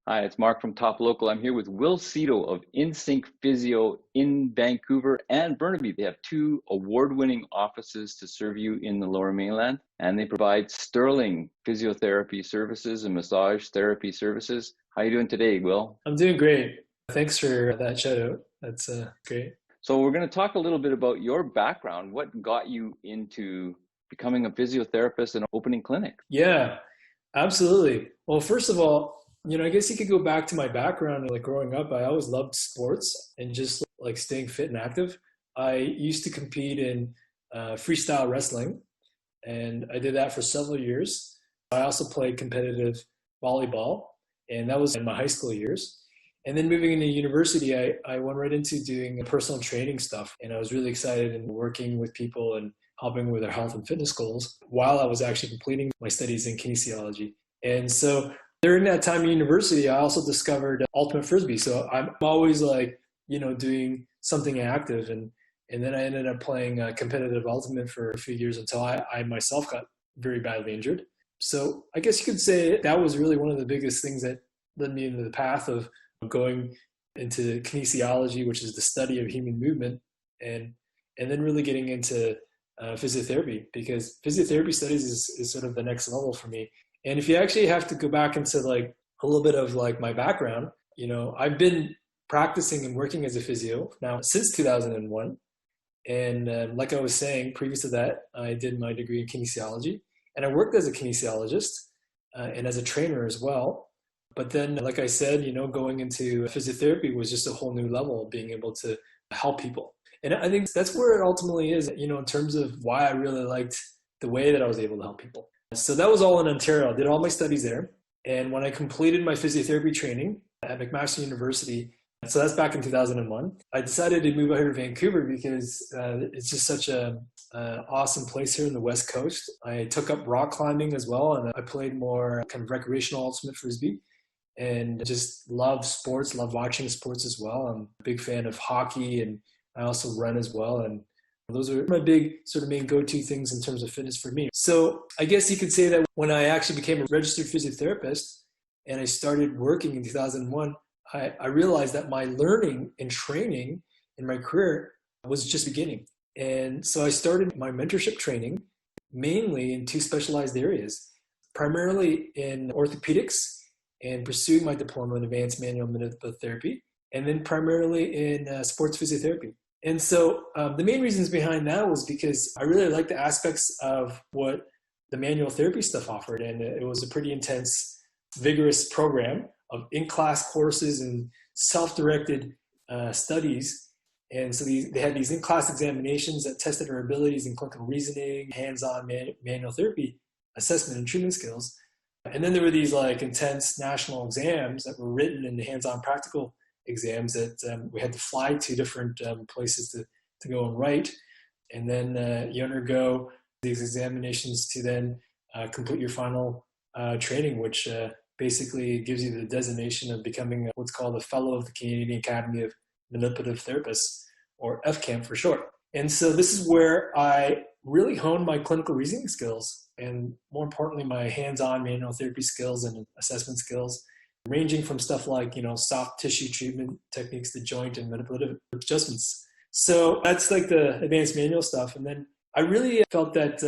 Hi, it's Mark from Top Local. I'm here with Wil Seto of Insync Physio in Vancouver and Burnaby. They have two award-winning offices to serve you in the Lower Mainland, and they provide sterling physiotherapy services and massage therapy services. How are you doing today, Wil? I'm doing great. Thanks for that shout out. That's great. So we're going to talk a little bit about your background. What got you into becoming a physiotherapist and opening clinics? Yeah, absolutely. Well, first of all, I guess you could go back to my background. Like growing up, I always loved sports and just like staying fit and active. I used to compete in freestyle wrestling, and I did that for several years. I also played competitive volleyball, and that was in my high school years. And then moving into university, I went right into doing personal training stuff. And I was really excited in working with people and helping with their health and fitness goals while I was actually completing my studies in kinesiology. And so during that time in university, I also discovered ultimate frisbee. So I'm always doing something active. And then I ended up playing competitive ultimate for a few years until I myself got very badly injured. So I guess you could say that was really one of the biggest things that led me into the path of going into kinesiology, which is the study of human movement, and then really getting into physiotherapy, because physiotherapy studies is sort of the next level for me. And if you actually have to go back into like a little bit of like my background, I've been practicing and working as a physio now since 2001. And like I was saying, previous to that, I did my degree in kinesiology, and I worked as a kinesiologist and as a trainer as well. But then, like I said, going into physiotherapy was just a whole new level of being able to help people. And I think that's where it ultimately is, in terms of why I really liked the way that I was able to help people. So that was all in Ontario. I did all my studies there. And when I completed my physiotherapy training at McMaster University, so that's back in 2001, I decided to move out here to Vancouver because it's just such an awesome place here in the West Coast. I took up rock climbing as well, and I played more kind of recreational ultimate frisbee. And just love sports, love watching sports as well. I'm a big fan of hockey, and I also run as well. And those are my big sort of main go-to things in terms of fitness for me. So I guess you could say that when I actually became a registered physiotherapist and I started working in 2001, I realized that my learning and training in my career was just beginning. And so I started my mentorship training mainly in two specialized areas, primarily in orthopedics and pursuing my diploma in advanced manual manipulative therapy, and then primarily in sports physiotherapy. And so the main reasons behind that was because I really liked the aspects of what the manual therapy stuff offered. And it was a pretty intense, vigorous program of in-class courses and self-directed studies. And so they had these in-class examinations that tested our abilities in clinical reasoning, hands-on manual therapy assessment and treatment skills. And then there were these like intense national exams that were written in the hands-on practical exams that we had to fly to different places to go and write. And then you undergo these examinations to then complete your final training, which basically gives you the designation of becoming what's called a Fellow of the Canadian Academy of Manipulative Therapists, or FCAM for short. And so this is where I really honed my clinical reasoning skills, and more importantly, my hands-on manual therapy skills and assessment skills, ranging from stuff like, soft tissue treatment techniques to joint and manipulative adjustments. So that's like the advanced manual stuff. And then I really felt that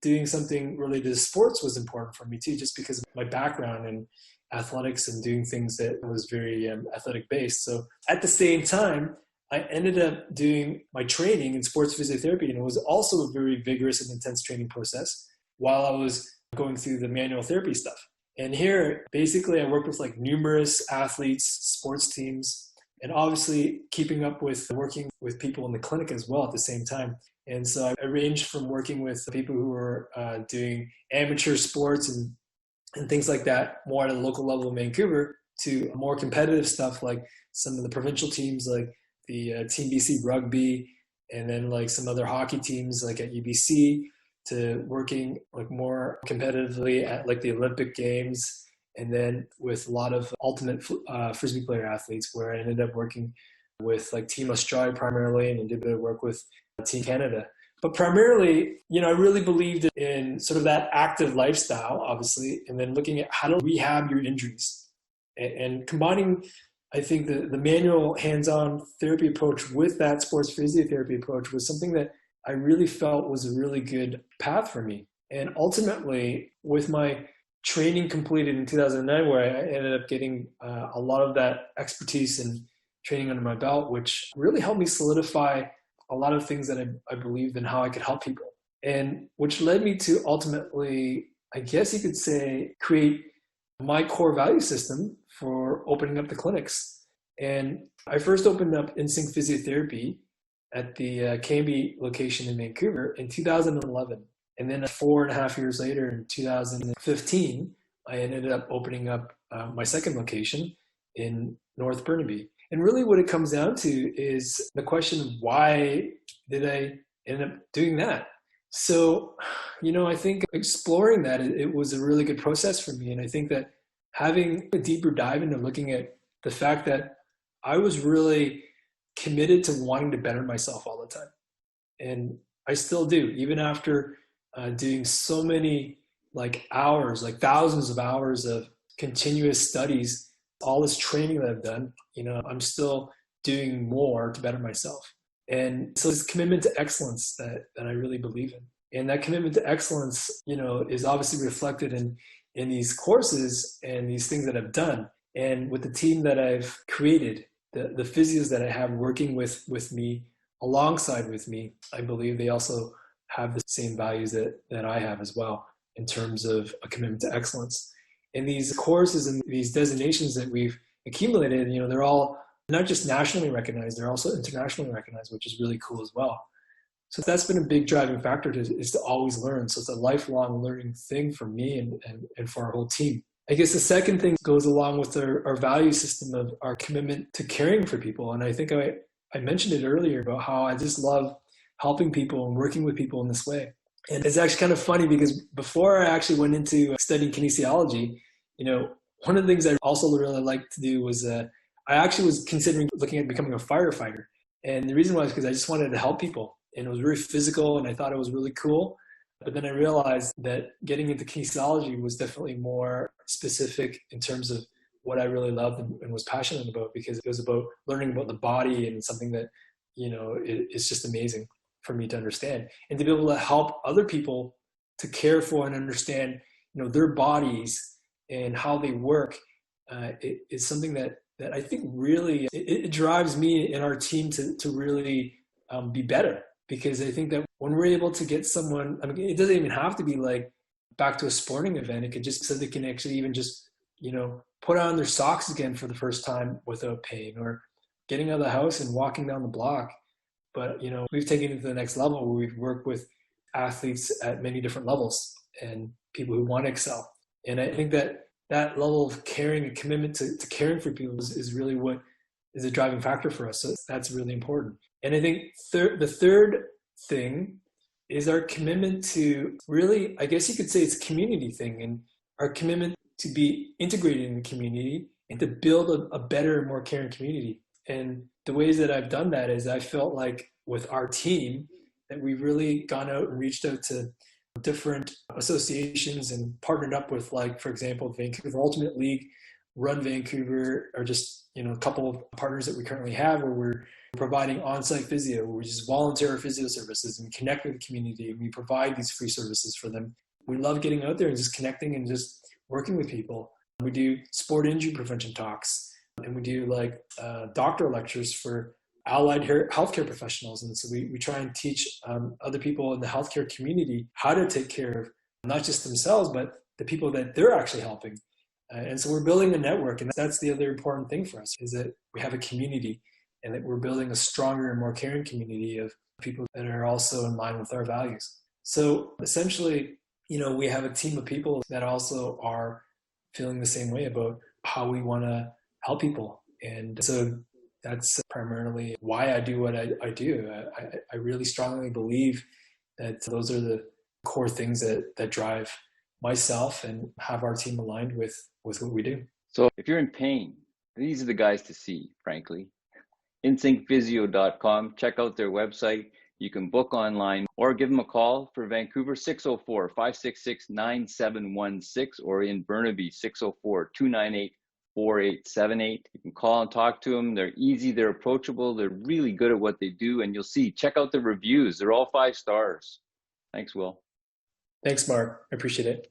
doing something related to sports was important for me too, just because of my background in athletics and doing things that was very athletic based. So at the same time, I ended up doing my training in sports physiotherapy, and it was also a very vigorous and intense training process while I was going through the manual therapy stuff. And here, basically, I worked with like numerous athletes, sports teams, and obviously keeping up with working with people in the clinic as well at the same time. And so I ranged from working with people who were doing amateur sports and things like that, more at a local level in Vancouver, to more competitive stuff like some of the provincial teams like the Team BC Rugby, and then like some other hockey teams like at UBC, to working like more competitively at like the Olympic Games, and then with a lot of ultimate frisbee player athletes, where I ended up working with like Team Australia primarily, and did a bit of work with Team Canada. But primarily, I really believed in sort of that active lifestyle, obviously, and then looking at how to rehab your injuries. And combining, I think, the manual hands-on therapy approach with that sports physiotherapy approach was something that I really felt was a really good path for me. And ultimately, with my training completed in 2009, where I ended up getting a lot of that expertise and training under my belt, which really helped me solidify a lot of things that I believed in how I could help people. And which led me to ultimately, I guess you could say, create my core value system for opening up the clinics. And I first opened up Insync Physiotherapy at the Cambie location in Vancouver in 2011. And then 4.5 years later, in 2015, I ended up opening up my second location in North Burnaby. And really what it comes down to is the question of why did I end up doing that? So, I think exploring that, it was a really good process for me. And I think that having a deeper dive into looking at the fact that I was really committed to wanting to better myself all the time. And I still do, even after doing so many hours, thousands of hours of continuous studies, all this training that I've done, I'm still doing more to better myself. And so this commitment to excellence that I really believe in. And that commitment to excellence, is obviously reflected in these courses and these things that I've done. And with the team that I've created, the physios that I have working with me, alongside with me, I believe they also have the same values that I have as well in terms of a commitment to excellence. And these courses and these designations that we've accumulated, they're all not just nationally recognized, they're also internationally recognized, which is really cool as well. So that's been a big driving factor is to always learn. So it's a lifelong learning thing for me and for our whole team. I guess the second thing goes along with our value system of our commitment to caring for people. And I think I mentioned it earlier about how I just love helping people and working with people in this way. And it's actually kind of funny because before I actually went into studying kinesiology, one of the things I also really liked to do was I actually was considering looking at becoming a firefighter. And the reason was because I just wanted to help people. And it was very physical and I thought it was really cool. But then I realized that getting into kinesiology was definitely more specific in terms of what I really loved and was passionate about, because it was about learning about the body and something that, it's just amazing for me to understand. And to be able to help other people to care for and understand, their bodies and how they work is something that I think really, it drives me and our team to really be better. Because I think that when we're able to get someone, it doesn't even have to be back to a sporting event. It could just so they can actually even just, put on their socks again for the first time without pain, or getting out of the house and walking down the block. But, we've taken it to the next level where we've worked with athletes at many different levels and people who want to excel. And I think that level of caring and commitment to caring for people is really what is a driving factor for us. So that's really important. And I think the third thing is our commitment to really, I guess you could say it's a community thing, and our commitment to be integrated in the community and to build a better, more caring community. And the ways that I've done that is I felt like with our team that we've really gone out and reached out to different associations and partnered up with, for example, Vancouver Ultimate League, Run Vancouver, or just, a couple of partners that we currently have where we're providing on-site physio, where we just volunteer our physio services and connect with the community, and we provide these free services for them. We love getting out there and just connecting and just working with people. We do sport injury prevention talks, and we do doctor lectures for allied healthcare professionals. And so we try and teach other people in the healthcare community how to take care of not just themselves, but the people that they're actually helping. And so we're building a network, and that's the other important thing for us, is that we have a community and that we're building a stronger and more caring community of people that are also in line with our values. So essentially, we have a team of people that also are feeling the same way about how we want to help people. And so that's primarily why I do what I do. I really strongly believe that those are the core things that drive myself and have our team aligned with what we do. So if you're in pain, these are the guys to see, frankly. InsyncPhysio.com. Check out their website. You can book online or give them a call for Vancouver, 604-566-9716, or in Burnaby, 604-298 4878. You can call and talk to them. They're easy, they're approachable, they're really good at what they do, and you'll see, check out the reviews. They're all 5 stars. Thanks, Will. Thanks, Mark. I appreciate it.